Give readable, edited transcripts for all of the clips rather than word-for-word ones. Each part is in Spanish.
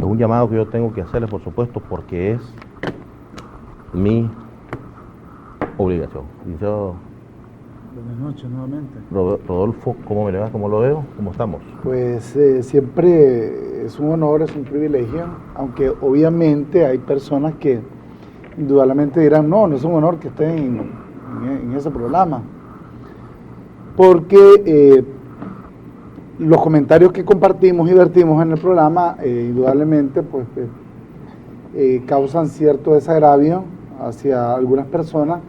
Es un llamado que yo tengo que hacerles, por supuesto, porque es mi obligación. Y yo, buenas noches nuevamente. Rodolfo, ¿cómo me le va? ¿Cómo lo veo? ¿Cómo estamos? Pues siempre es un honor, es un privilegio, aunque obviamente hay personas que indudablemente dirán, no es un honor que estén en ese programa, porque los comentarios que compartimos y vertimos en el programa, indudablemente, pues causan cierto desagravio hacia algunas personas,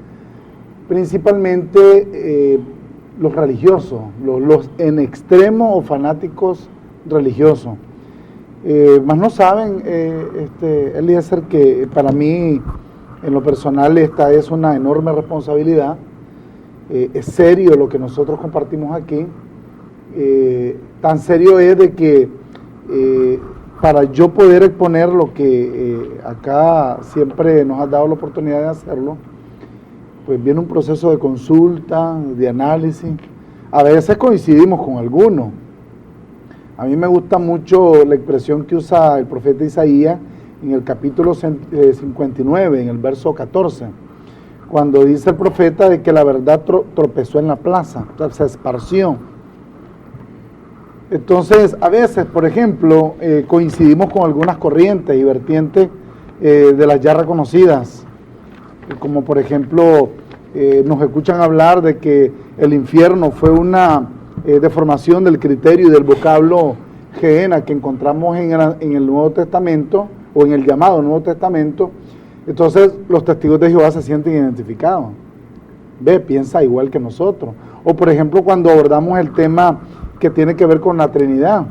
principalmente los religiosos, los en extremo o fanáticos religiosos. Más no saben, Eliezer, que para mí, en lo personal, esta es una enorme responsabilidad. Es serio lo que nosotros compartimos aquí. Tan serio es de que para yo poder exponer lo que acá siempre nos ha dado la oportunidad de hacerlo, pues viene un proceso de consulta, de análisis. A veces coincidimos con algunos. A mí me gusta mucho la expresión que usa el profeta Isaías en el capítulo 59, en el verso 14, cuando dice el profeta de que la verdad tropezó en la plaza, o sea, se esparció. Entonces, a veces, por ejemplo, coincidimos con algunas corrientes y vertientes de las ya reconocidas, como por ejemplo, nos escuchan hablar de que el infierno fue una deformación del criterio y del vocablo Gehenna que encontramos en el Nuevo Testamento, o en el llamado Nuevo Testamento. Entonces los testigos de Jehová se sienten identificados. Piensa igual que nosotros. O por ejemplo, cuando abordamos el tema que tiene que ver con la Trinidad,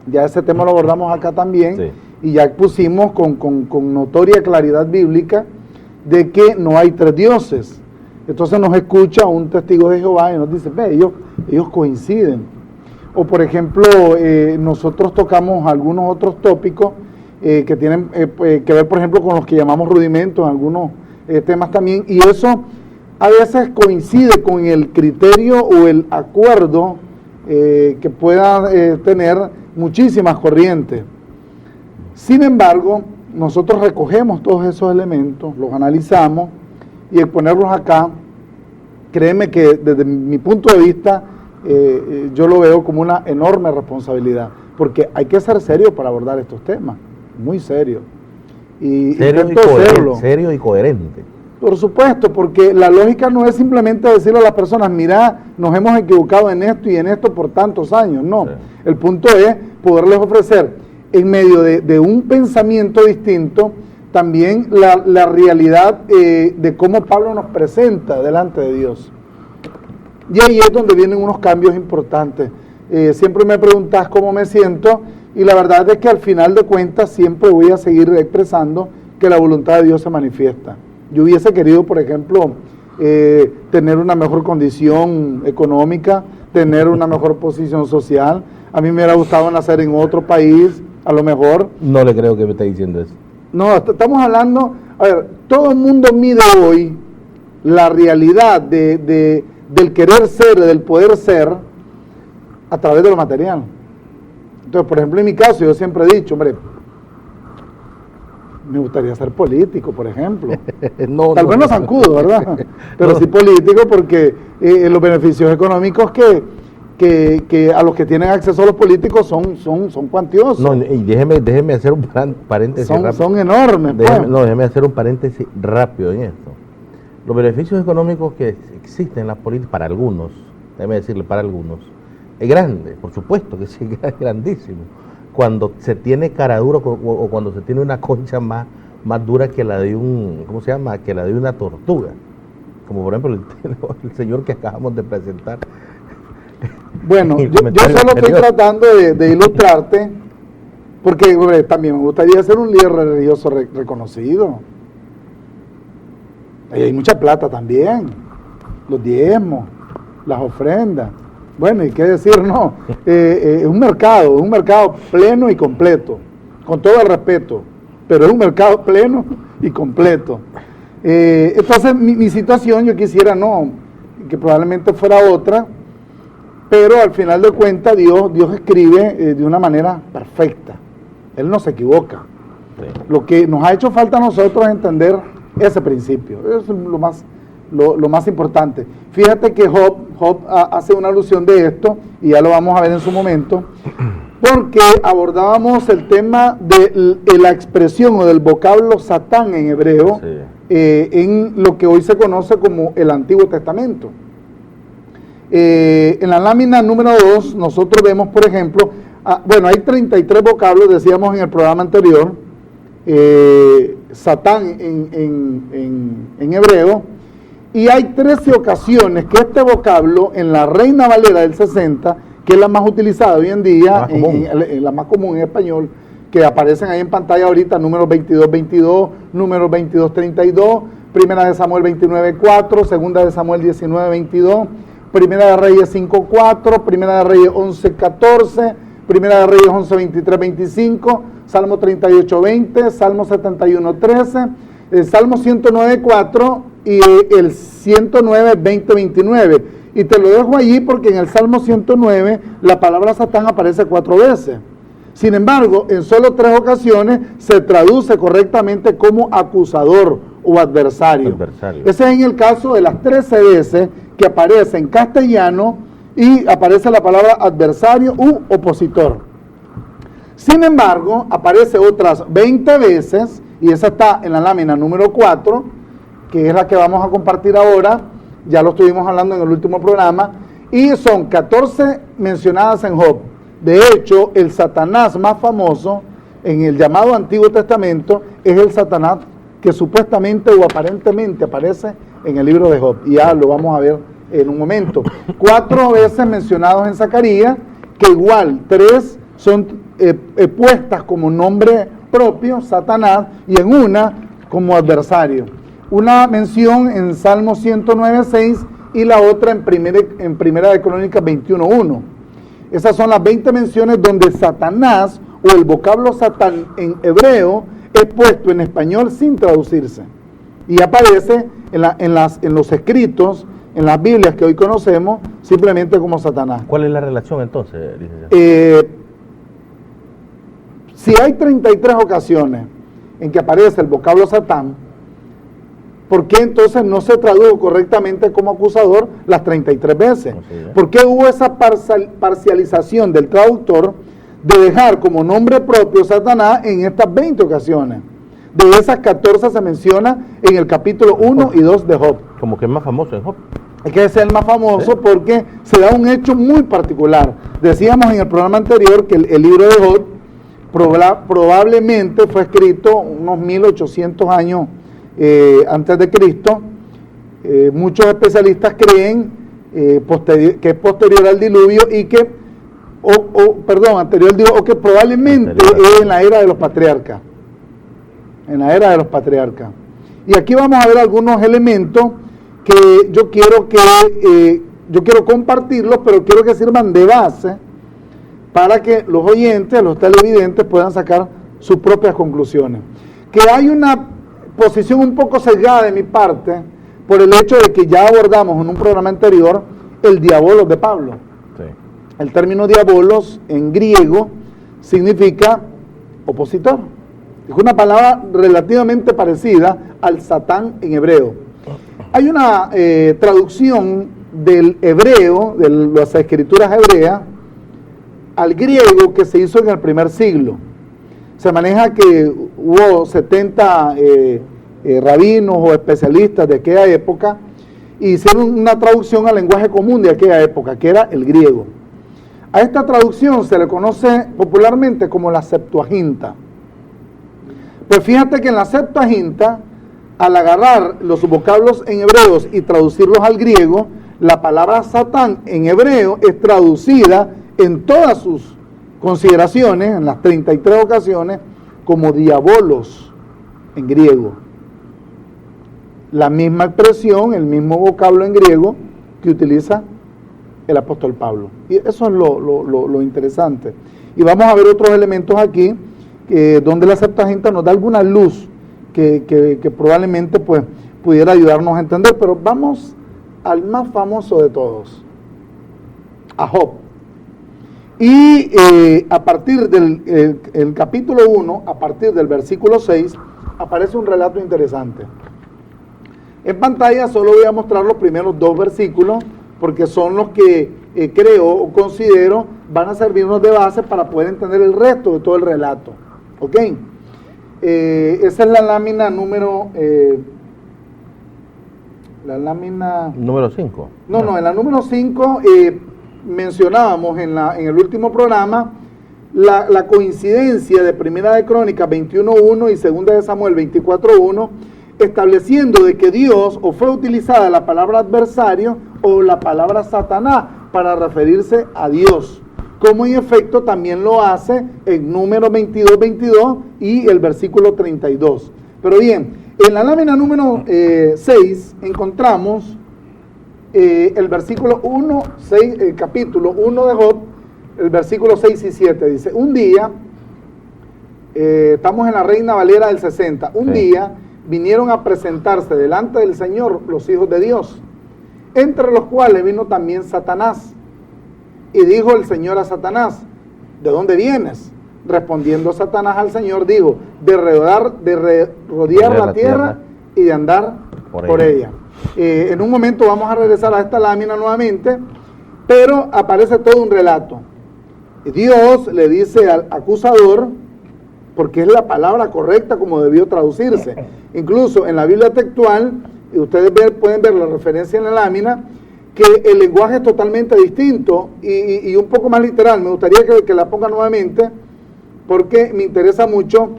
ya ese tema lo abordamos acá también, sí. Y ya expusimos con notoria claridad bíblica de que no hay tres dioses. Entonces nos escucha un testigo de Jehová y nos dice, ellos coinciden. O por ejemplo, nosotros tocamos algunos otros tópicos que tienen que ver, por ejemplo, con los que llamamos rudimentos, algunos temas también, y eso a veces coincide con el criterio o el acuerdo que pueda tener muchísimas corrientes. Sin embargo, nosotros recogemos todos esos elementos, los analizamos, y exponerlos acá, créeme que desde mi punto de vista, yo lo veo como una enorme responsabilidad, porque hay que ser serio para abordar estos temas, muy serio. Y serio y coherente. Por supuesto, porque la lógica no es simplemente decirle a las personas, mira, nos hemos equivocado en esto y en esto por tantos años, no. Sí. El punto es poderles ofrecer, en medio de un pensamiento distinto, también la realidad de cómo Pablo nos presenta delante de Dios. Y ahí es donde vienen unos cambios importantes. Siempre me preguntas cómo me siento, y la verdad es que al final de cuentas siempre voy a seguir expresando que la voluntad de Dios se manifiesta. Yo hubiese querido, por ejemplo, tener una mejor condición económica, tener una mejor posición social. A mí me hubiera gustado nacer en otro país, a lo mejor. No le creo que me esté diciendo eso. No, estamos hablando, a ver, todo el mundo mide hoy la realidad del querer ser, del poder ser, a través de lo material. Entonces, por ejemplo, en mi caso, yo siempre he dicho, hombre, me gustaría ser político, por ejemplo. Tal vez no zancudo, ¿verdad? Pero sí político, porque los beneficios económicos que a los que tienen acceso a los políticos son cuantiosos. No, y déjeme hacer un paréntesis rápido. Son enormes. Déjeme hacer un paréntesis rápido en esto. Los beneficios económicos que existen en la política, para algunos, déjeme decirle, para algunos, es grande, por supuesto que sí, es grandísimo. Cuando se tiene cara dura o cuando se tiene una concha más dura que la de que la de una tortuga. Como por ejemplo el señor que acabamos de presentar. Bueno, yo solo estoy tratando de ilustrarte, porque hombre, también me gustaría ser un líder religioso reconocido. Ahí hay mucha plata también, los diezmos, las ofrendas. Bueno, y qué decir, no, es un mercado pleno y completo, con todo el respeto, pero es un mercado pleno y completo. Entonces, mi situación, yo quisiera, que probablemente fuera otra, pero al final de cuentas Dios escribe de una manera perfecta. Él no se equivoca. Sí. Lo que nos ha hecho falta a nosotros es entender ese principio. Eso es lo más importante. Fíjate que Job hace una alusión de esto, y ya lo vamos a ver en su momento, porque abordábamos el tema de la expresión o del vocablo Satán en hebreo, sí, en lo que hoy se conoce como el Antiguo Testamento. En la lámina número 2 nosotros vemos, por ejemplo, bueno, hay 33 vocablos, decíamos en el programa anterior, Satán en hebreo, y hay 13 ocasiones que este vocablo en la Reina Valera del 60, que es la más utilizada hoy en día, la más común en español, que aparecen ahí en pantalla ahorita, números 22-22, números 22-32, Primera de Samuel 29-4, Segunda de Samuel 19-22, Primera de Reyes 5-4, Primera de Reyes 11-14, Primera de Reyes 11-23-25, Salmo 38-20, Salmo 71-13, el Salmo 109-4 y el 109-20-29. Y te lo dejo allí porque en el Salmo 109 la palabra Satán aparece 4 veces. Sin embargo, en solo 3 ocasiones se traduce correctamente como acusador o adversario. Ese es en el caso de las 13 veces que aparece en castellano y aparece la palabra adversario u opositor. Sin embargo, aparece otras 20 veces, y esa está en la lámina número 4, que es la que vamos a compartir ahora, ya lo estuvimos hablando en el último programa, y son 14 mencionadas en Job. De hecho, el Satanás más famoso en el llamado Antiguo Testamento es el Satanás que supuestamente o aparentemente aparece en el libro de Job, y ya lo vamos a ver en un momento. 4 veces mencionados en Zacarías, que igual 3 son puestas como nombre propio, Satanás, y en una como adversario. Una mención en Salmo 109.6 y la otra en Primera de Crónicas 21.1. Esas son las 20 menciones donde Satanás o el vocablo Satán en hebreo es puesto en español sin traducirse y aparece en los escritos, en las Biblias que hoy conocemos, simplemente como Satanás. ¿Cuál es la relación entonces, licenciado? Si hay 33 ocasiones en que aparece el vocablo Satán, ¿por qué entonces no se tradujo correctamente como acusador las 33 veces? ¿Por qué hubo esa parcialización del traductor de dejar como nombre propio Satanás en estas 20 ocasiones? De esas 14 se menciona en el capítulo 1 y 2 de Job. Como que es más famoso en Job. Es que es el más famoso, ¿sí? Porque se da un hecho muy particular. Decíamos en el programa anterior que el libro de Job probablemente fue escrito unos 1800 años antes de Cristo. Muchos especialistas creen que es posterior al diluvio y que, anterior al diluvio, o que probablemente es en la era de los patriarcas. En la era de los patriarcas. Y aquí vamos a ver algunos elementos que yo quiero compartirlos, pero quiero que sirvan de base para que los oyentes, los televidentes puedan sacar sus propias conclusiones. Que hay una posición un poco sesgada de mi parte por el hecho de que ya abordamos en un programa anterior el diabolos de Pablo. Sí. El término diabolos en griego significa opositor. Es una palabra relativamente parecida al Satán en hebreo. Hay una traducción del hebreo, de las escrituras hebreas, al griego que se hizo en el primer siglo. Se maneja que hubo 70 rabinos o especialistas de aquella época y hicieron una traducción al lenguaje común de aquella época, que era el griego. A esta traducción se le conoce popularmente como la Septuaginta. Pues fíjate que en la Septuaginta, al agarrar los vocablos en hebreos y traducirlos al griego, la palabra Satán en hebreo es traducida en todas sus consideraciones, en las 33 ocasiones, como diabolos en griego. La misma expresión, el mismo vocablo en griego que utiliza el apóstol Pablo. Y eso es lo interesante. Y vamos a ver otros elementos aquí, donde la Septuaginta nos da alguna luz que probablemente pues pudiera ayudarnos a entender, pero vamos al más famoso de todos, a Job. Y a partir del el capítulo 1, a partir del versículo 6, aparece un relato interesante. En pantalla solo voy a mostrar los primeros 2 versículos, porque son los que creo o considero van a servirnos de base para poder entender el resto de todo el relato. ¿Ok? Esa es la lámina número... Número 5. No, en la número 5 mencionábamos en el último programa la coincidencia de Primera de Crónicas 21.1 y Segunda de Samuel 24.1, estableciendo de que Dios o fue utilizada la palabra adversario o la palabra Satanás para referirse a Dios, como en efecto también lo hace en número 22 y el versículo 32. Pero bien, en la lámina número 6 encontramos el versículo 1, 6, el capítulo 1 de Job, el versículo 6 y 7, dice, un día, estamos en la Reina Valera del 60, un día vinieron a presentarse delante del Señor los hijos de Dios, entre los cuales vino también Satanás, y dijo el Señor a Satanás, ¿de dónde vienes? Respondiendo Satanás al Señor, dijo, de rodear la tierra y de andar por ella. En un momento vamos a regresar a esta lámina nuevamente, pero aparece todo un relato. Dios le dice al acusador, porque es la palabra correcta como debió traducirse. Incluso en la Biblia textual, y ustedes pueden ver la referencia en la lámina, que el lenguaje es totalmente distinto y un poco más literal. Me gustaría que la ponga nuevamente, porque me interesa mucho.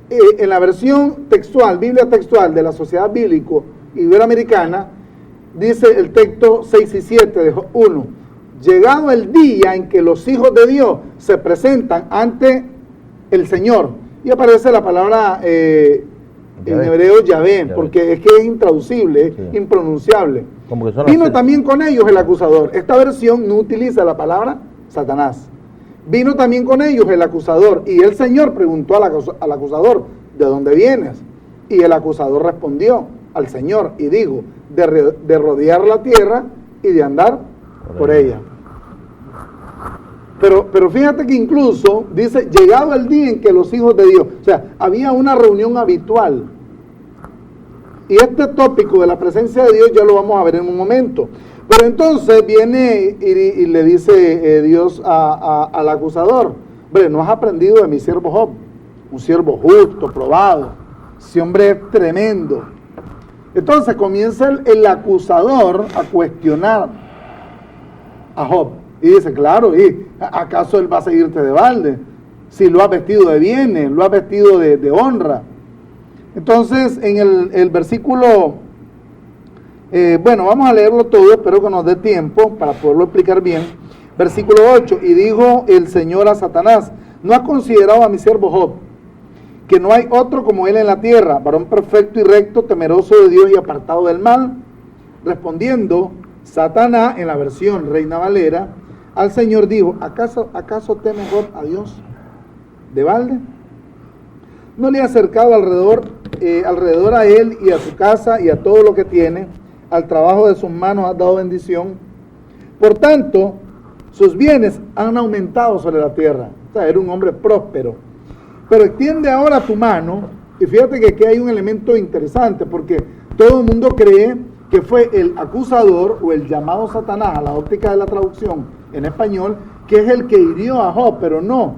En la versión textual, Biblia textual de la Sociedad Bíblico Iberoamericana, dice el texto 6 y 7 de 1, llegado el día en que los hijos de Dios se presentan ante el Señor, y aparece la palabra en hebreo Yahvé, porque es que es intraducible, sí, impronunciable. Vino también con ellos el acusador. Esta versión no utiliza la palabra Satanás. Vino también con ellos el acusador, y el Señor preguntó al acusador, ¿de dónde vienes? Y el acusador respondió al Señor y dijo, de rodear la tierra y de andar por ella. Pero fíjate que incluso dice, llegado el día en que los hijos de Dios, o sea, había una reunión habitual. Y este tópico de la presencia de Dios ya lo vamos a ver en un momento. Pero entonces viene y le dice Dios al acusador, hombre, ¿no has aprendido de mi siervo Job? Un siervo justo, probado, ese hombre es tremendo. Entonces comienza el acusador a cuestionar a Job. Y dice, claro, ¿y acaso él va a seguirte de balde? Si lo ha vestido de bienes, lo ha vestido de honra. Entonces, en el versículo, bueno, vamos a leerlo todo, espero que nos dé tiempo para poderlo explicar bien. Versículo 8, y dijo el Señor a Satanás, ¿no has considerado a mi siervo Job, que no hay otro como él en la tierra, varón perfecto y recto, temeroso de Dios y apartado del mal? Respondiendo Satanás, en la versión Reina Valera, al Señor dijo, ¿acaso teme Job a Dios de balde? ¿No le ha acercado alrededor a él y a su casa y a todo lo que tiene? Al trabajo de sus manos has dado bendición. Por tanto, sus bienes han aumentado sobre la tierra. O sea, era un hombre próspero. Pero extiende ahora tu mano, y fíjate que aquí hay un elemento interesante, porque todo el mundo cree que fue el acusador o el llamado Satanás, a la óptica de la traducción en español, que es el que hirió a Job, pero no.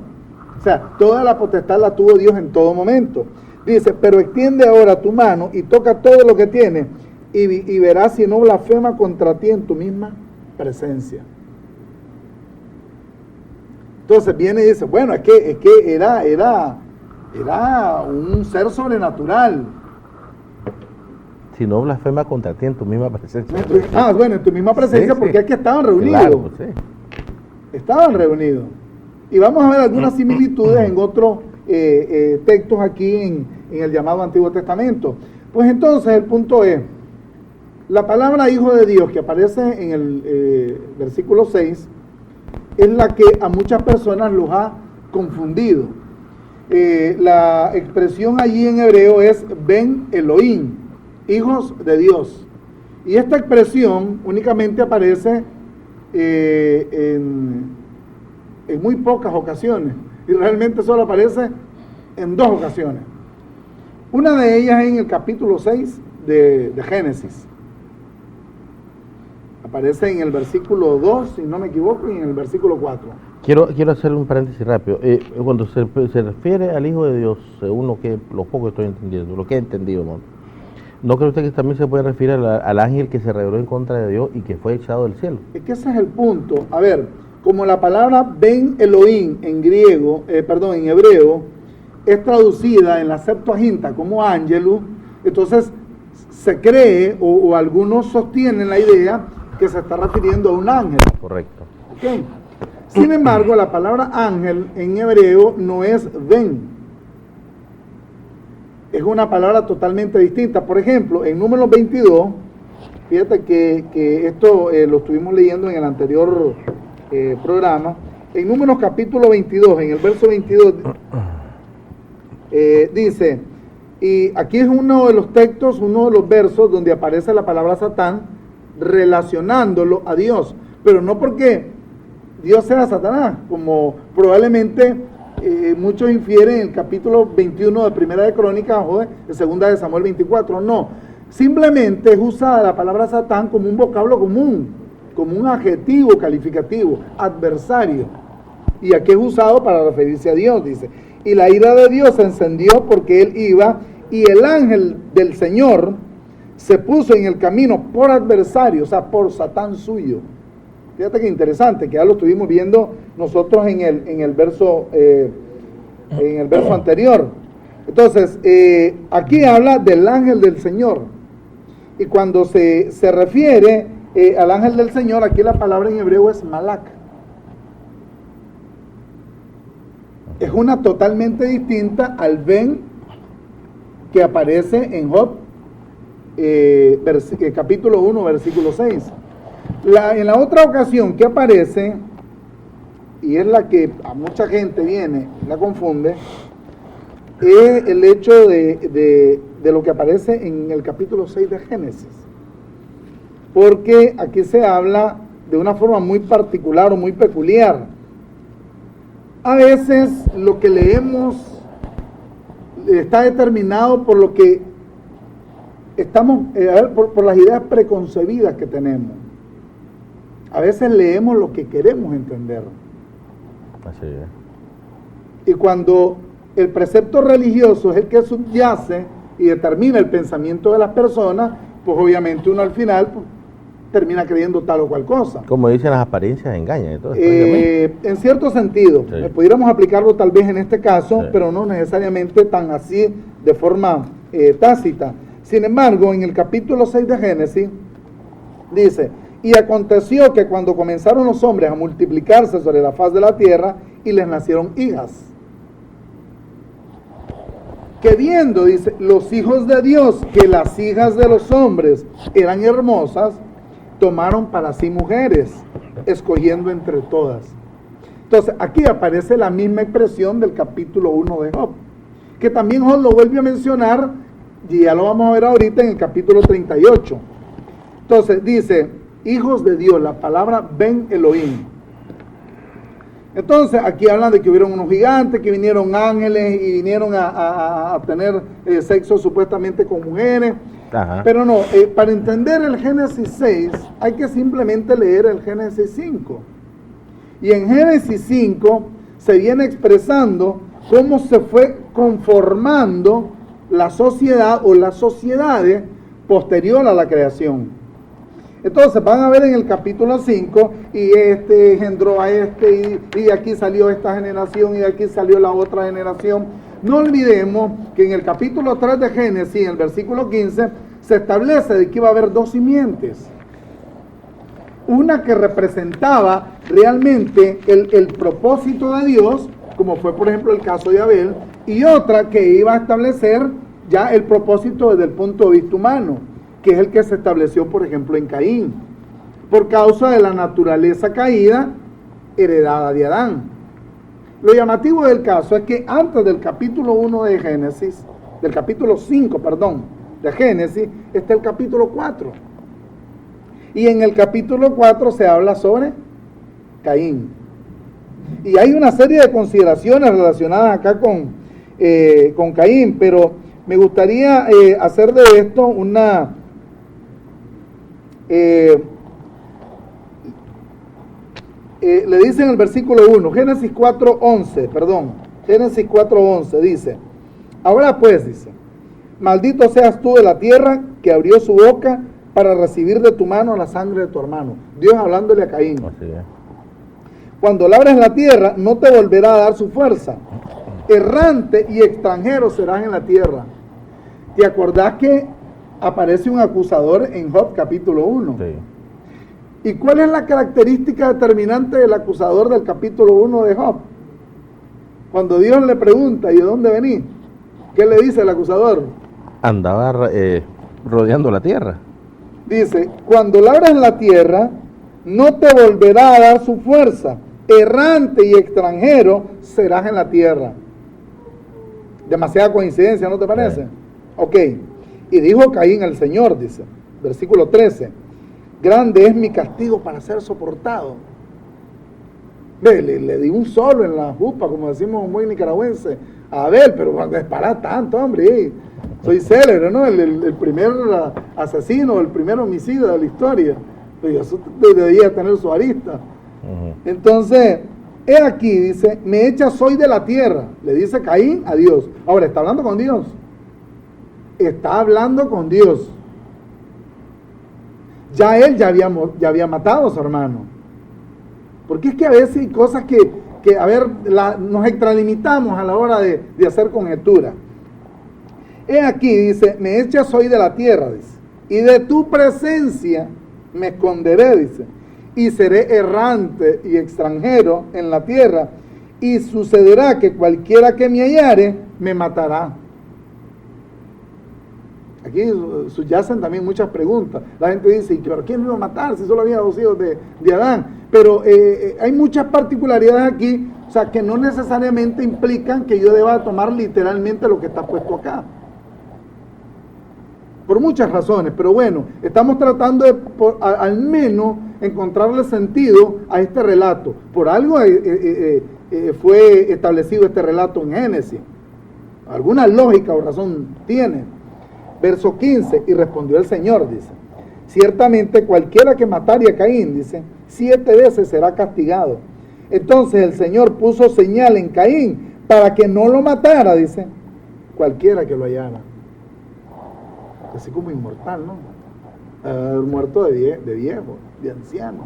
O sea, toda la potestad la tuvo Dios en todo momento. Dice, pero extiende ahora tu mano y toca todo lo que tiene, y verás si no blasfema contra ti en tu misma presencia. Entonces viene y dice, bueno, es que era un ser sobrenatural. Si no blasfema contra ti en tu misma presencia. Bueno, en tu misma presencia, sí, porque es que estaban reunidos. Claro, sí. Estaban reunidos. Y vamos a ver algunas similitudes en otros textos aquí en el llamado Antiguo Testamento. Pues entonces el punto es, la palabra hijo de Dios que aparece en el versículo 6 es la que a muchas personas los ha confundido. La expresión allí en hebreo es Ben Elohim, hijos de Dios. Y esta expresión únicamente aparece en en muy pocas ocasiones, y realmente solo aparece en 2 ocasiones. Una de ellas es en el capítulo 6 de Génesis. Aparece en el versículo 2, si no me equivoco, y en el versículo 4. Quiero hacer un paréntesis rápido. Cuando se refiere al Hijo de Dios, según lo poco que estoy entendiendo, lo que he entendido, ¿no cree usted que también se puede referir al ángel que se rebeló en contra de Dios y que fue echado del cielo? Es que ese es el punto. A ver, como la palabra Ben Elohim en hebreo, es traducida en la Septuaginta como Ángelus, entonces se cree o algunos sostienen la idea que se está refiriendo a un ángel. Correcto. ¿Okay? Sin embargo, la palabra ángel en hebreo no es Ben. Es una palabra totalmente distinta. Por ejemplo, en Números 22, fíjate que esto lo estuvimos leyendo en el anterior programa. En Números capítulo 22, en el verso 22, dice, y aquí es uno de los textos, uno de los versos donde aparece la palabra Satán relacionándolo a Dios, pero no porque Dios sea Satanás, como probablemente muchos infieren en el capítulo 21 de Primera de Crónicas o de Segunda de Samuel 24, no, simplemente es usada la palabra Satán como un vocablo común, como un adjetivo calificativo, adversario, y aquí es usado para referirse a Dios, dice, y la ira de Dios se encendió porque él iba, y el ángel del Señor se puso en el camino por adversario, o sea, por Satán suyo. Fíjate que interesante, que ya lo estuvimos viendo nosotros en el verso anterior. Entonces, aquí habla del ángel del Señor. Y cuando se refiere al ángel del Señor, aquí la palabra en hebreo es malak. Es una totalmente distinta al Ben que aparece en Job, capítulo 1, versículo 6. En la otra ocasión que aparece, y es la que a mucha gente viene, la confunde, es el hecho de lo que aparece en el capítulo 6 de Génesis. Porque aquí se habla de una forma muy particular o muy peculiar. A veces lo que leemos está determinado por lo que estamos, por las ideas preconcebidas que tenemos. A veces leemos lo que queremos entender. Así es. Y cuando el precepto religioso es el que subyace y determina el pensamiento de las personas, pues obviamente uno al final termina creyendo tal o cual cosa. Como dicen, las apariencias engañan. En cierto sentido, sí. Pudiéramos aplicarlo tal vez en este caso, sí, pero no necesariamente tan así de forma tácita. Sin embargo, en el capítulo 6 de Génesis, dice, y aconteció que cuando comenzaron los hombres a multiplicarse sobre la faz de la tierra, y les nacieron hijas, que viendo, dice, los hijos de Dios, que las hijas de los hombres eran hermosas, tomaron para sí mujeres, escogiendo entre todas. Entonces, aquí aparece la misma expresión del capítulo 1 de Job, que también Job lo vuelve a mencionar, y ya lo vamos a ver ahorita en el capítulo 38. Entonces, dice, hijos de Dios, la palabra Ben Elohim. Entonces, aquí hablan de que hubieron unos gigantes, que vinieron ángeles y vinieron a tener sexo supuestamente con mujeres. Ajá. Pero no, para entender el Génesis 6 hay que simplemente leer el Génesis 5. Y en Génesis 5 se viene expresando cómo se fue conformando la sociedad o las sociedades posterior a la creación. Entonces van a ver en el capítulo 5, y este engendró a este, y de aquí salió esta generación, y de aquí salió la otra generación. No olvidemos que en el capítulo 3 de Génesis, en el versículo 15, se establece de que iba a haber 2 simientes. Una que representaba realmente el propósito de Dios, como fue por ejemplo el caso de Abel, y otra que iba a establecer ya el propósito desde el punto de vista humano, que es el que se estableció por ejemplo en Caín, por causa de la naturaleza caída heredada de Adán. Lo llamativo del caso es que antes del capítulo 1 de Génesis, del capítulo 5, perdón, de Génesis, está el capítulo 4. Y en el capítulo 4 se habla sobre Caín. Y hay una serie de consideraciones relacionadas acá con Caín, pero me gustaría hacer de esto una... le dice en el versículo 1, Génesis 4:11, dice, ahora pues, dice, maldito seas tú de la tierra que abrió su boca para recibir de tu mano la sangre de tu hermano. Dios hablándole a Caín. Así es. Cuando labres la tierra, no te volverá a dar su fuerza. Errante y extranjero serás en la tierra. ¿Te acordás que aparece un acusador en Job capítulo 1? Sí. ¿Y cuál es la característica determinante del acusador del capítulo 1 de Job? Cuando Dios le pregunta, ¿y de dónde venís? ¿Qué le dice el acusador? Andaba rodeando la tierra. Dice, cuando labras la tierra, no te volverá a dar su fuerza. Errante y extranjero serás en la tierra. Demasiada coincidencia, ¿no te parece? Sí. Ok. Y dijo Caín al Señor, dice, versículo 13, grande es mi castigo para ser soportado. Le di un solo en la jupa, como decimos muy nicaragüense, a Abel, pero para tanto, hombre, soy célebre, ¿no? El primer asesino, el primer homicida de la historia. Pero eso debería tener su arista. Entonces, he aquí, dice, me echas hoy de la tierra, le dice Caín a Dios. Ahora, ¿está hablando con Dios? Está hablando con Dios. Ya él ya había matado a su hermano. Porque es que a veces hay cosas que nos extralimitamos a la hora de hacer conjeturas. He aquí, dice, me echas hoy de la tierra, dice, y de tu presencia me esconderé, dice, y seré errante y extranjero en la tierra, y sucederá que cualquiera que me hallare me matará. Aquí subyacen también muchas preguntas. La gente dice, ¿pero quién me iba a matar si solo había 2 hijos de Adán? Pero hay muchas particularidades aquí, o sea, que no necesariamente implican que yo deba tomar literalmente lo que está puesto acá. Por muchas razones, pero bueno, estamos tratando de al menos encontrarle sentido a este relato. Por algo fue establecido este relato en Génesis. Alguna lógica o razón tiene. Verso 15, y respondió el Señor, dice, ciertamente cualquiera que matare a Caín, dice, 7 veces será castigado. Entonces el Señor puso señal en Caín para que no lo matara, dice, cualquiera que lo hallara. Así como inmortal, ¿no? Muerto de viejo, de anciano.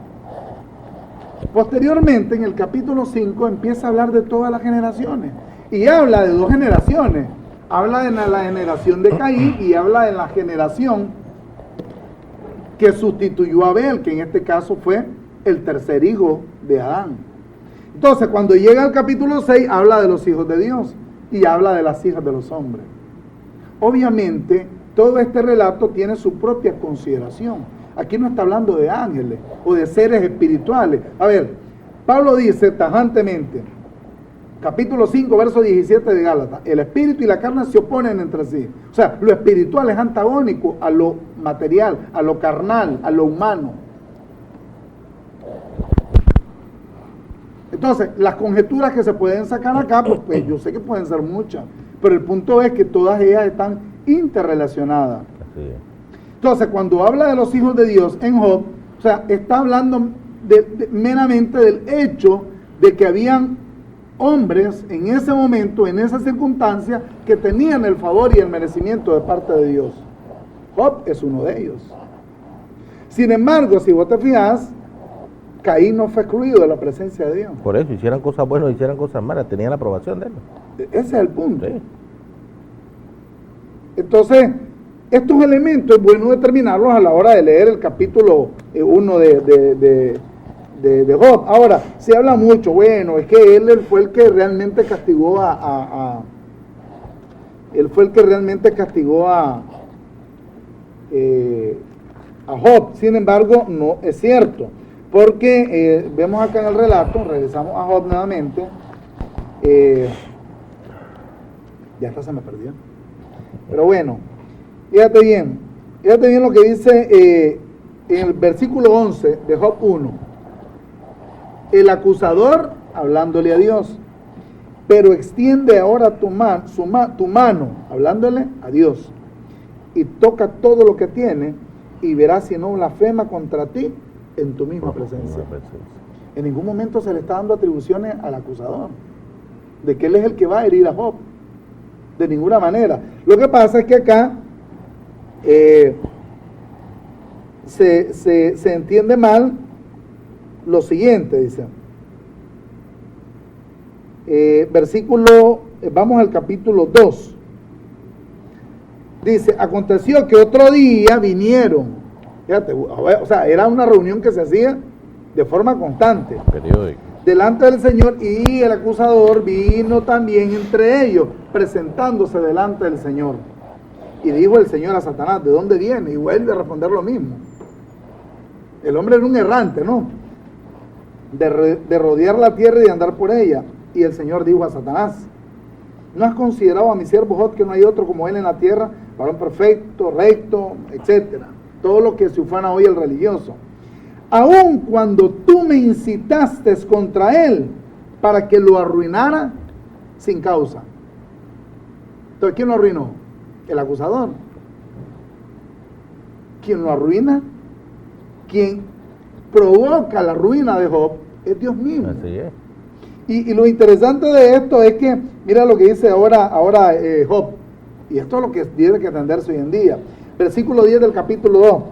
Posteriormente, en el capítulo 5, empieza a hablar de todas las generaciones. Y habla de 2 generaciones. Habla de la generación de Caín y habla de la generación que sustituyó a Abel, que en este caso fue el tercer hijo de Adán. Entonces, cuando llega al capítulo 6, habla de los hijos de Dios y habla de las hijas de los hombres. Obviamente, todo este relato tiene su propia consideración. Aquí no está hablando de ángeles o de seres espirituales. A ver, Pablo dice tajantemente, capítulo 5, verso 17 de Gálatas, el espíritu y la carne se oponen entre sí. O sea, lo espiritual es antagónico a lo material, a lo carnal, a lo humano. Entonces, las conjeturas que se pueden sacar acá, pues yo sé que pueden ser muchas, pero el punto es que todas ellas están interrelacionadas. Así es. Entonces, cuando habla de los hijos de Dios en Job, o sea, está hablando meramente del hecho de que habían hombres en ese momento, en esa circunstancia, que tenían el favor y el merecimiento de parte de Dios. Job es uno de ellos. Sin embargo, si vos te fijas, Caín no fue excluido de la presencia de Dios. Por eso, hicieran cosas buenas o hicieran cosas malas, tenían la aprobación de él. Ese es el punto. Sí. Entonces, estos elementos es bueno determinarlos a la hora de leer el capítulo 1 de Job. Ahora, se habla mucho, bueno, es que él fue el que realmente castigó a Job. Sin embargo, no es cierto, porque vemos acá en el relato, regresamos a Job nuevamente, ya hasta se me perdió, pero bueno, fíjate bien lo que dice en el versículo 11 de Job 1. El acusador hablándole a Dios. Pero extiende ahora tu mano, hablándole a Dios, y toca todo lo que tiene, y verás si no blasfema contra ti en tu misma presencia. En ningún momento se le está dando atribuciones al acusador, de que él es el que va a herir a Job. De ninguna manera. Lo que pasa es que acá se entiende mal lo siguiente, dice. Vamos al capítulo 2. Dice, aconteció que otro día vinieron, fíjate, o sea, era una reunión que se hacía de forma constante, periódico, delante del Señor, y el acusador vino también entre ellos, presentándose delante del Señor. Y dijo el Señor a Satanás, ¿de dónde viene? Y vuelve a responder lo mismo. El hombre era un errante, ¿no? De rodear la tierra y de andar por ella. Y el Señor dijo a Satanás, ¿no has considerado a mi siervo Job, que no hay otro como él en la tierra, varón perfecto, recto, etcétera? Todo lo que se ufana hoy el religioso. Aun cuando tú me incitaste contra él para que lo arruinara sin causa. Entonces, ¿quién lo arruinó? El acusador. ¿Quién lo arruina? Quien provoca la ruina de Job es Dios mismo. Así es. Y lo interesante de esto es que, mira lo que dice ahora Job, y esto es lo que tiene que atenderse hoy en día. Versículo 10 del capítulo 2.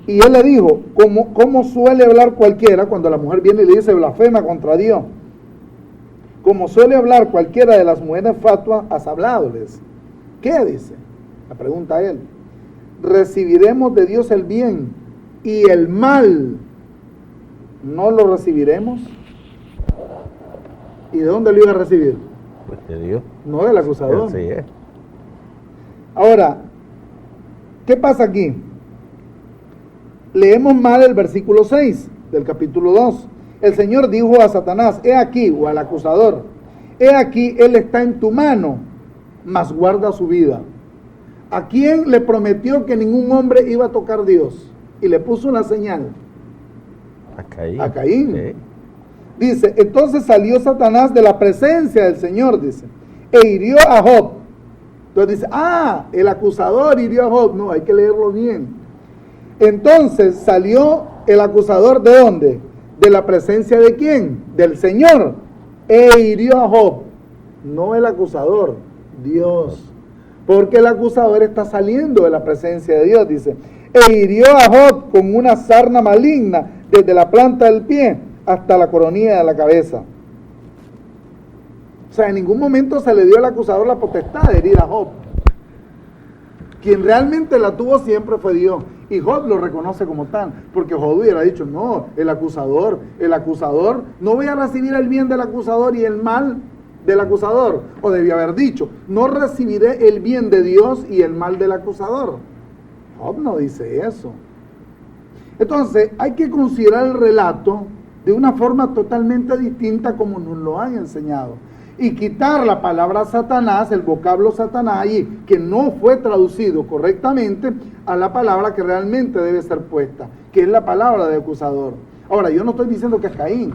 Y él le dijo, ¿cómo suele hablar cualquiera cuando la mujer viene y le dice blasfema contra Dios? Como suele hablar cualquiera de las mujeres fatuas, has habladoles. ¿Qué dice? La pregunta él. ¿Recibiremos de Dios el bien y el mal no lo recibiremos? ¿Y de dónde lo iba a recibir? Pues de Dios. No del acusador. Así es. Ahora, ¿qué pasa aquí? Leemos mal el versículo 6 del capítulo 2. El Señor dijo a Satanás, he aquí, o al acusador, he aquí, él está en tu mano, mas guarda su vida. ¿A quién le prometió que ningún hombre iba a tocar a Dios? Y le puso una señal. A Caín. A Caín. Sí. Dice, entonces salió Satanás de la presencia del Señor, dice, e hirió a Job. Entonces dice, el acusador hirió a Job. No, hay que leerlo bien. Entonces salió el acusador, ¿de dónde? De la presencia de ¿quién? Del Señor. E hirió a Job. No el acusador, Dios. Porque el acusador está saliendo de la presencia de Dios, dice. E hirió a Job con una sarna maligna desde la planta del pie hasta la coronilla de la cabeza. O sea, en ningún momento se le dio al acusador la potestad de herir a Job. Quien realmente la tuvo siempre fue Dios. Y Job lo reconoce como tal, porque Job hubiera dicho, no, el acusador, no voy a recibir el bien del acusador y el mal del acusador. O debía haber dicho, no recibiré el bien de Dios y el mal del acusador. Job no dice eso. Entonces, hay que considerar el relato de una forma totalmente distinta como nos lo han enseñado. Y quitar la palabra Satanás, el vocablo Satanás ahí, que no fue traducido correctamente a la palabra que realmente debe ser puesta, que es la palabra de acusador. Ahora, yo no estoy diciendo que es Caín.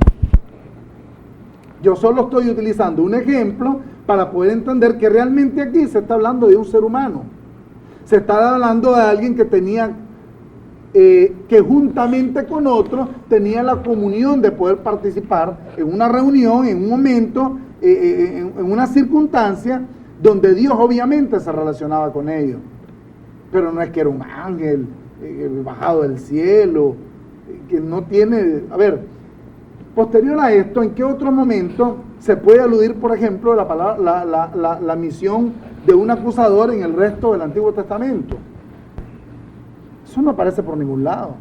Yo solo estoy utilizando un ejemplo para poder entender que realmente aquí se está hablando de un ser humano. Se está hablando de alguien que tenía, que juntamente con otros tenía la comunión de poder participar en una reunión, en un momento, en una circunstancia donde Dios obviamente se relacionaba con ellos. Pero no es que era un ángel bajado del cielo, que no tiene... A ver, posterior a esto, ¿en qué otro momento se puede aludir, por ejemplo, la misión de un acusador en el resto del Antiguo Testamento? Eso no aparece por ningún lado.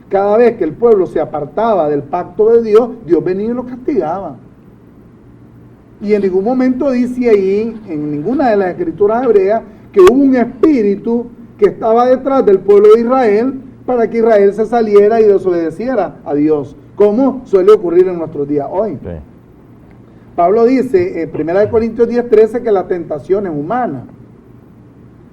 Cada vez que el pueblo se apartaba del pacto de Dios, Dios venía y lo castigaba. Y en ningún momento dice ahí, en ninguna de las escrituras hebreas, que hubo un espíritu que estaba detrás del pueblo de Israel para que Israel se saliera y desobedeciera a Dios, como suele ocurrir en nuestros días hoy. Sí. Pablo dice en 1 Corintios 10:13 que la tentación es humana.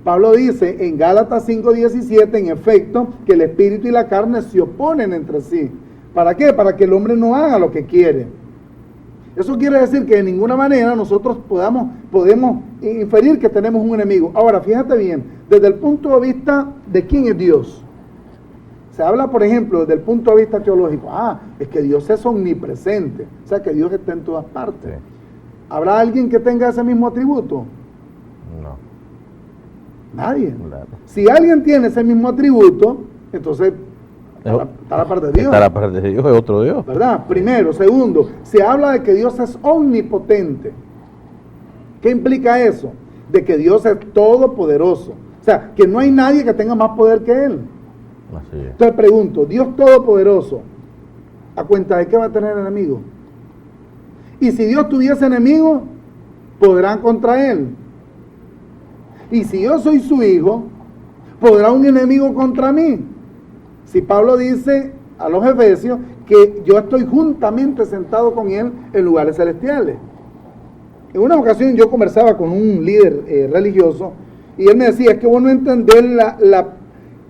Pablo dice en Gálatas 5:17, en efecto, que el espíritu y la carne se oponen entre sí. ¿Para qué? Para que el hombre no haga lo que quiere. Eso quiere decir que de ninguna manera nosotros podemos inferir que tenemos un enemigo. Ahora, fíjate bien, desde el punto de vista de quién es Dios. Se habla, por ejemplo, desde el punto de vista teológico. Es que Dios es omnipresente, o sea, que Dios está en todas partes. Sí. ¿Habrá alguien que tenga ese mismo atributo? No. Nadie. Claro. Si alguien tiene ese mismo atributo, entonces está la parte de Dios. Está la parte de Dios, es otro Dios. ¿Verdad? Primero. Segundo, se habla de que Dios es omnipotente. ¿Qué implica eso? De que Dios es todopoderoso. O sea, que no hay nadie que tenga más poder que Él. Así es. Entonces pregunto, Dios todopoderoso, ¿a cuenta de qué va a tener enemigos? Y si Dios tuviese enemigos, podrán contra Él. Y si yo soy su hijo, ¿podrá un enemigo contra mí? Si Pablo dice a los Efesios que yo estoy juntamente sentado con Él en lugares celestiales. En una ocasión yo conversaba con un líder religioso y él me decía, es que vos no entendés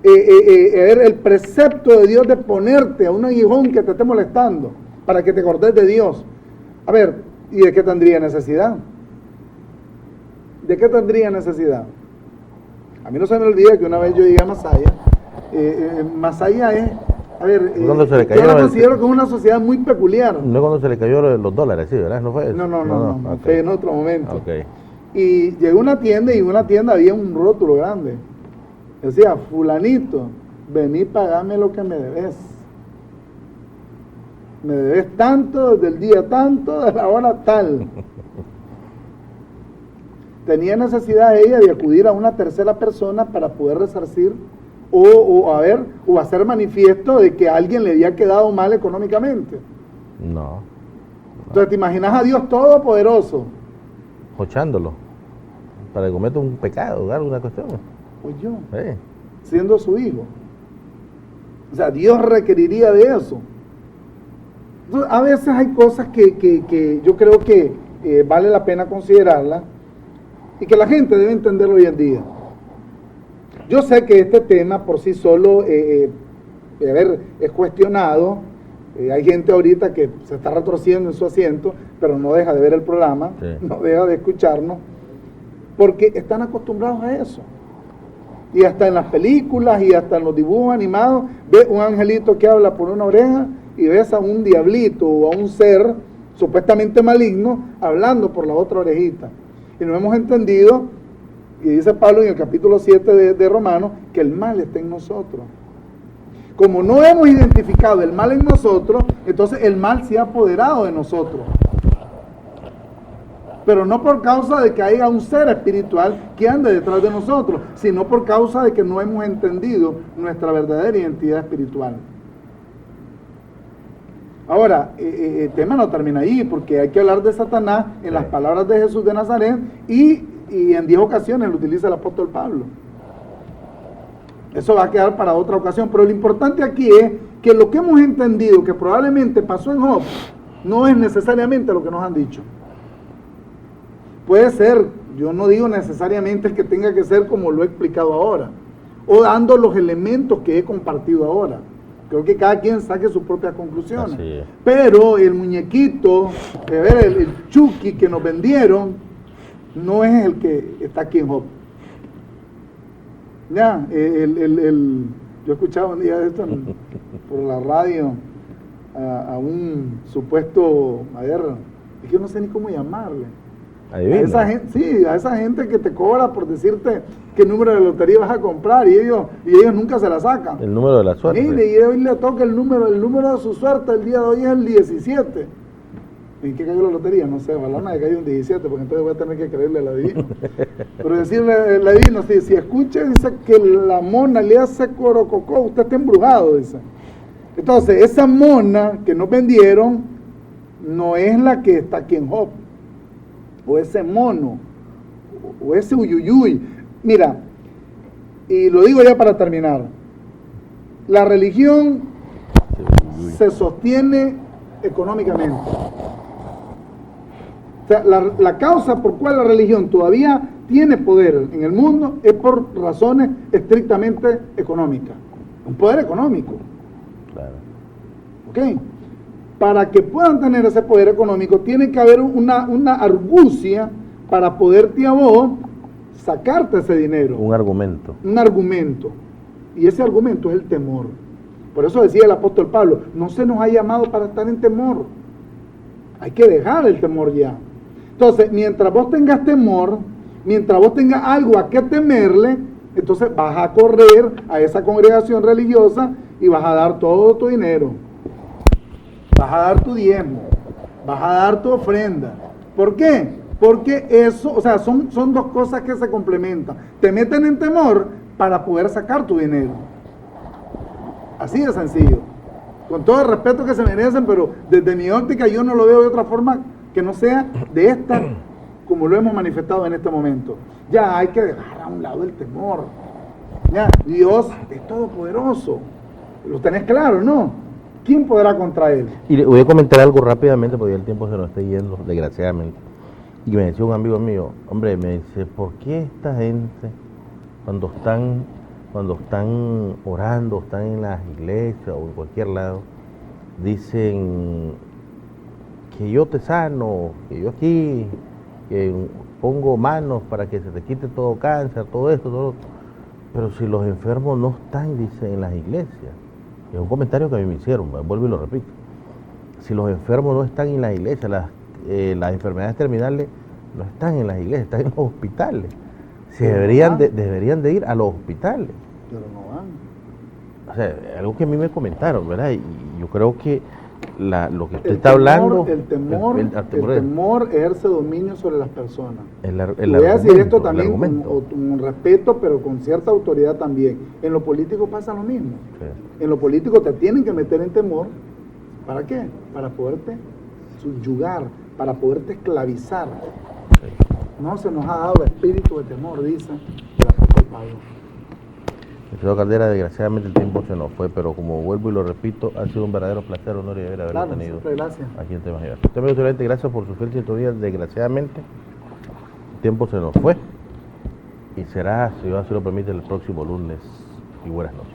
el precepto de Dios de ponerte a un aguijón que te esté molestando para que te acordes de Dios. A ver, ¿y de qué tendría necesidad? ¿De qué tendría necesidad? A mí no se me olvida que una vez yo llegué a Masaya. Masaya es, a ver, yo la considero que es una sociedad muy peculiar. No es cuando se le cayó los dólares, sí, ¿verdad? ¿No fue eso? No, Okay. fue en otro momento. Okay. Y llegué a una tienda y en una tienda había un rótulo grande. Decía, fulanito, vení, pagame lo que me debes. Me debes tanto, desde el día tanto, de la hora tal. Tenía necesidad ella de acudir a una tercera persona para poder resarcir o hacer manifiesto de que a alguien le había quedado mal económicamente. No. Entonces, ¿te imaginas a Dios todopoderoso? Jochándolo. Para que cometa un pecado, alguna cuestión. Pues yo, siendo su hijo. O sea, Dios requeriría de eso. Entonces, a veces hay cosas que yo creo que vale la pena considerarlas y que la gente debe entenderlo hoy en día. Yo sé que este tema por sí solo es cuestionado. Hay gente ahorita que se está retorciendo en su asiento, pero no deja de ver el programa, no deja de escucharnos, porque están acostumbrados a eso. Y hasta en las películas y hasta en los dibujos animados, ves un angelito que habla por una oreja y ves a un diablito o a un ser supuestamente maligno hablando por la otra orejita. Y no hemos entendido, y dice Pablo en el capítulo 7 de Romanos, que el mal está en nosotros. Como no hemos identificado el mal en nosotros, entonces el mal se ha apoderado de nosotros. Pero no por causa de que haya un ser espiritual que ande detrás de nosotros, sino por causa de que no hemos entendido nuestra verdadera identidad espiritual. Ahora, el tema no termina ahí, porque hay que hablar de Satanás en las palabras de Jesús de Nazaret y en 10 ocasiones lo utiliza el apóstol Pablo. Eso va a quedar para otra ocasión, pero lo importante aquí es que lo que hemos entendido que probablemente pasó en Job no es necesariamente lo que nos han dicho. Puede ser, yo no digo necesariamente que tenga que ser como lo he explicado ahora, o dando los elementos que he compartido ahora. Creo que cada quien saque sus propias conclusiones. Pero el muñequito, el Chucky que nos vendieron, no es el que está aquí en Job. Ya, yo escuchaba un día de esto por la radio a un supuesto, es que no sé ni cómo llamarle. A esa gente que te cobra por decirte qué número de lotería vas a comprar y ellos nunca se la sacan. El número de la suerte. Y hoy le toca el número de su suerte, el día de hoy es el 17. ¿En qué cayó la lotería? No sé, ojalá me cayó un 17, porque entonces voy a tener que creerle al adivino. Pero decirle al adivino, si escucha, dice que la mona le hace corococó, usted está embrujado, dice. Entonces, esa mona que nos vendieron no es la que está aquí en Job, o ese mono, o ese uyuyuy. Mira, y lo digo ya para terminar, la religión se sostiene económicamente. O sea, la causa por cual la religión todavía tiene poder en el mundo es por razones estrictamente económicas. Un poder económico. Claro. ¿Ok? para que puedan tener ese poder económico, tiene que haber una argucia para poderte a vos sacarte ese dinero. Un argumento. Un argumento. Y ese argumento es el temor. Por eso decía el apóstol Pablo, no se nos ha llamado para estar en temor. Hay que dejar el temor ya. Entonces, mientras vos tengas temor, mientras vos tengas algo a qué temerle, entonces vas a correr a esa congregación religiosa y vas a dar todo tu dinero. Vas a dar tu diezmo. Vas a dar tu ofrenda. ¿Por qué? Porque eso, o sea, son dos cosas que se complementan. Te meten en temor para poder sacar tu dinero. Así de sencillo. Con todo el respeto que se merecen, pero desde mi óptica yo no lo veo de otra forma que no sea de esta, como lo hemos manifestado en este momento. Ya hay que dejar a un lado el temor. Ya, Dios es todopoderoso. Lo tenés claro, ¿no? ¿Quién podrá contra él? Y le voy a comentar algo rápidamente porque el tiempo se nos está yendo, desgraciadamente. Y me decía un amigo mío, hombre, me dice, ¿por qué esta gente cuando están orando, están en las iglesias o en cualquier lado, dicen que yo te sano, que yo aquí, que pongo manos para que se te quite todo cáncer, todo esto, todo, pero si los enfermos no están, dice, en las iglesias? Es un comentario que a mí me hicieron, vuelvo y lo repito. Si los enfermos no están en las iglesias, las enfermedades terminales no están en las iglesias, están en los hospitales. Deberían de ir a los hospitales. Pero no van. O sea, algo que a mí me comentaron, ¿verdad? Y yo creo que lo que usted está hablando... El temor ejerce dominio sobre las personas. Voy a decir esto también con respeto, pero con cierta autoridad también. En lo político pasa lo mismo. Sí. En lo político te tienen que meter en temor. ¿Para qué? Para poderte subyugar, para poderte esclavizar. Sí. No se nos ha dado espíritu de temor, dice el apóstol Pablo. Señor Caldera, desgraciadamente el tiempo se nos fue, pero como vuelvo y lo repito, ha sido un verdadero placer, honor y deber haberlo tenido aquí en Temas Diversos. Usted me gustaría, gracias por su fiel sintonía. Desgraciadamente el tiempo se nos fue y será, si Dios así lo permite, el próximo lunes. Y buenas noches.